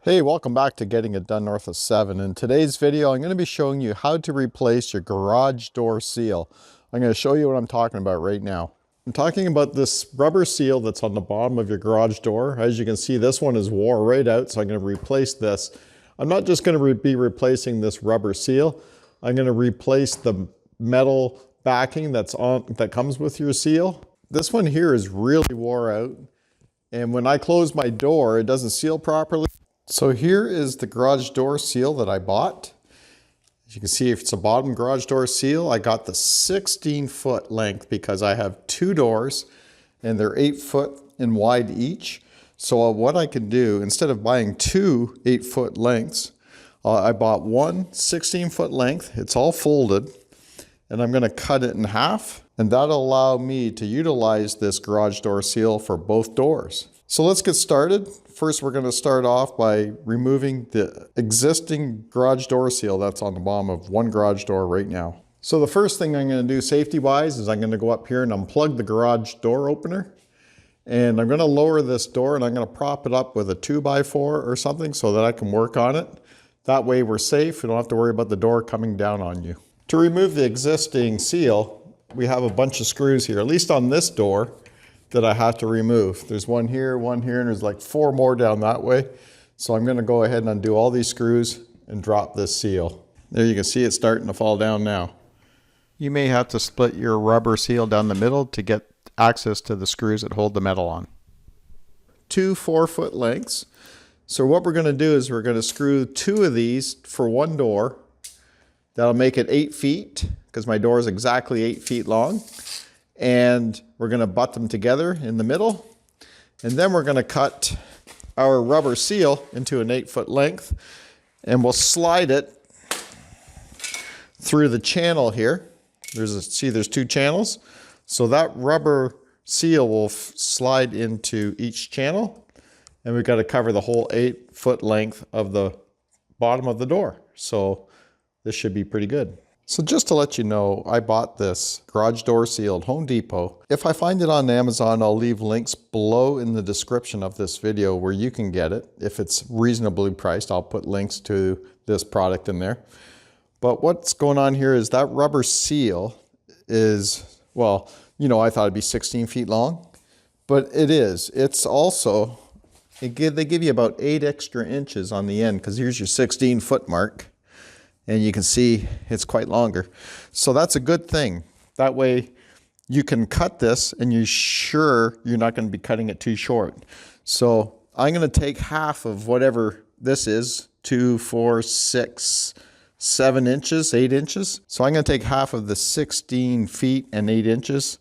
Hey, welcome back to Getting It Done North of 7. In today's video, I'm going to be showing you how to replace your garage door seal. I'm going to show you what I'm talking about right now. I'm talking about this rubber seal that's on the bottom of your garage door. As you can see, this one is wore right out, so I'm going to replace this. I'm not just going to be replacing this rubber seal. I'm going to replace the metal backing that comes with your seal. This one here is really wore out, and when I close my door, it doesn't seal properly. So here is the garage door seal that I bought. As you can see, if it's a bottom garage door seal, I got the 16-foot length because I have two doors and they're 8 foot in wide each. So what I can do, instead of buying two 8-foot lengths, I bought one 16-foot length. It's all folded, and I'm going to cut it in half, and that'll allow me to utilize this garage door seal for both doors. So let's get started. First, we're going to start off by removing the existing garage door seal that's on the bottom of one garage door right now. So the first thing I'm going to do safety-wise is I'm going to go up here and unplug the garage door opener. And I'm going to lower this door and I'm going to prop it up with a 2x4 or something so that I can work on it. That way we're safe. We don't have to worry about the door coming down on you. To remove the existing seal, we have a bunch of screws here, at least on this door, that I have to remove. There's one here, and there's like 4 more down that way. So I'm gonna go ahead and undo all these screws and drop this seal. There you can see it starting to fall down now. You may have to split your rubber seal down the middle to get access to the screws that hold the metal on. 2 4-foot lengths. So what we're gonna do is we're gonna screw 2 of these for one door. That'll make it 8 feet, because my door is exactly 8 feet long. And we're going to butt them together in the middle. And then we're going to cut our rubber seal into an 8-foot length. And we'll slide it through the channel here. There's 2 channels. So that rubber seal will slide into each channel. And we've got to cover the whole 8-foot length of the bottom of the door. So this should be pretty good. So just to let you know, I bought this garage door seal at Home Depot. If I find it on Amazon, I'll leave links below in the description of this video where you can get it. If it's reasonably priced, I'll put links to this product in there. But what's going on here is that rubber seal is, well, you know, I thought it'd be 16 feet long, but it is. It's also, they give you about 8 extra inches on the end, because here's your 16-foot mark. And you can see it's quite longer. So that's a good thing. That way you can cut this and you're sure you're not going to be cutting it too short. So I'm going to take half of whatever this is, 2, 4, 6, 7 inches, 8 inches. So I'm going to take half of the 16 feet and 8 inches,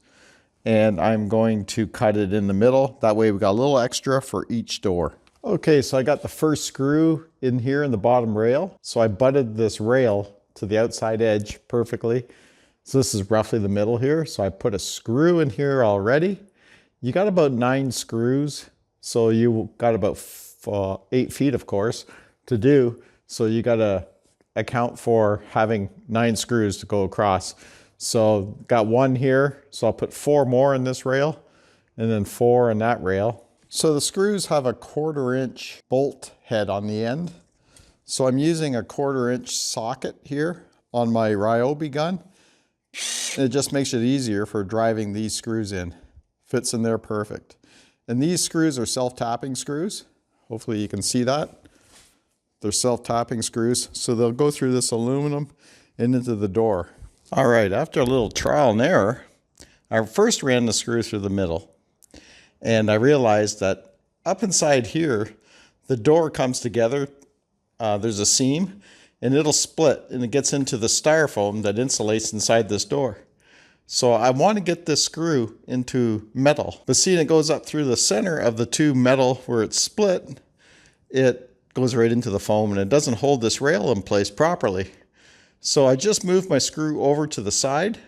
and I'm going to cut it in the middle. That way we got a little extra for each door. Okay, so I got the first screw in here in the bottom rail. So I butted this rail to the outside edge perfectly. So this is roughly the middle here. So I put a screw in here already. You got about 9 screws. So you got about 8 feet, of course, to do. So you got to account for having 9 screws to go across. So got 1 here. So I'll put 4 more in this rail and then 4 in that rail. So the screws have a 1/4 inch bolt head on the end. So I'm using a 1/4 inch socket here on my Ryobi gun. It just makes it easier for driving these screws in. Fits in there perfect. And these screws are self-tapping screws. Hopefully you can see that. They're self-tapping screws. So they'll go through this aluminum and into the door. All right, after a little trial and error, I first ran the screw through the middle. And I realized that up inside here, the door comes together. There's a seam, and it'll split, and it gets into the styrofoam that insulates inside this door. So I want to get this screw into metal. But seeing it goes up through the center of the 2 metal where it's split, it goes right into the foam, and it doesn't hold this rail in place properly. So I just moved my screw over to the side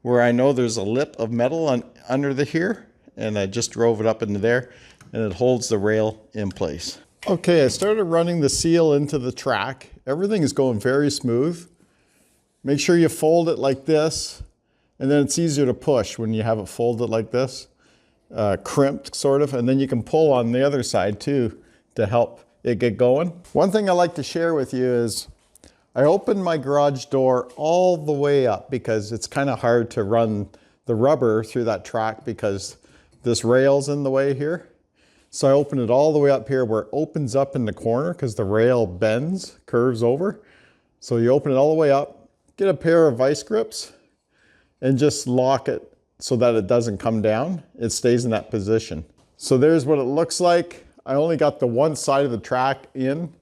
where I know there's a lip of metal under here. And I just drove it up into there, and it holds the rail in place. Okay, I started running the seal into the track. Everything is going very smooth. Make sure you fold it like this, and then it's easier to push when you have it folded like this, crimped sort of, and then you can pull on the other side too to help it get going. One thing I like to share with you is I opened my garage door all the way up because it's kind of hard to run the rubber through that track because this rail's in the way here. So I opened it all the way up here where it opens up in the corner because the rail bends, curves over. So you open it all the way up, get a pair of vice grips, and just lock it so that it doesn't come down. It stays in that position. So there's what it looks like. I only got the one side of the track in.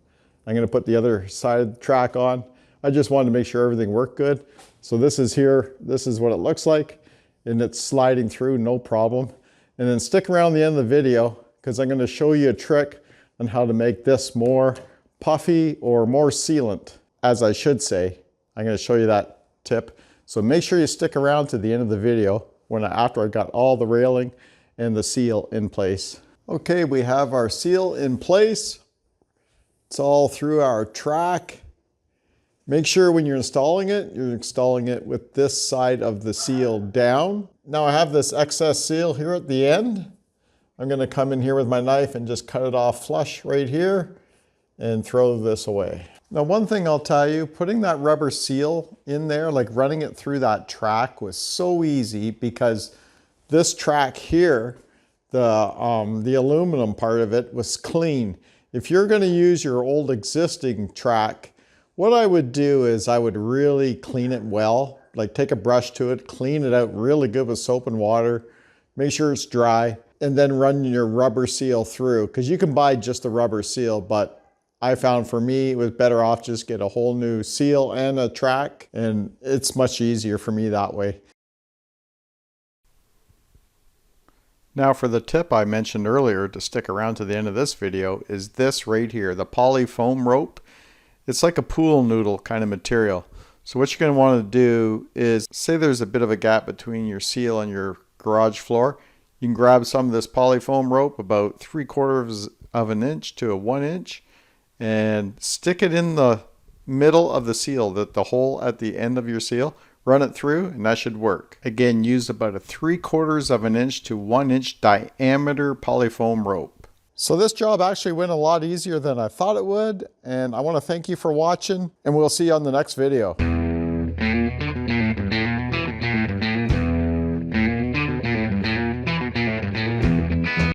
I'm gonna put the other side of the track on. I just wanted to make sure everything worked good. So this is here, this is what it looks like, and it's sliding through, no problem. And then stick around the end of the video because I'm gonna show you a trick on how to make this more puffy or more sealant, as I should say. I'm gonna show you that tip. So make sure you stick around to the end of the video after I got all the railing and the seal in place. Okay, we have our seal in place. It's all through our track. Make sure when you're installing it with this side of the seal down. Now I have this excess seal here at the end. I'm gonna come in here with my knife and just cut it off flush right here and throw this away. Now one thing I'll tell you, putting that rubber seal in there, like running it through that track was so easy because this track here, the aluminum part of it was clean. If you're gonna use your old existing track, what I would do is I would really clean it well, like take a brush to it, clean it out really good with soap and water, make sure it's dry, and then run your rubber seal through. Because you can buy just a rubber seal, but I found for me it was better off just get a whole new seal and a track, and it's much easier for me that way. Now for the tip I mentioned earlier to stick around to the end of this video is this right here, the poly foam rope. It's like a pool noodle kind of material. So what you're going to want to do is, say there's a bit of a gap between your seal and your garage floor. You can grab some of this poly foam rope, about 3/4 of an inch to 1 inch, and stick it in the middle of the seal, the hole at the end of your seal. Run it through and that should work. Again, use about a 3/4 of an inch to 1 inch diameter polyfoam rope. So this job actually went a lot easier than I thought it would, and I want to thank you for watching, and we'll see you on the next video.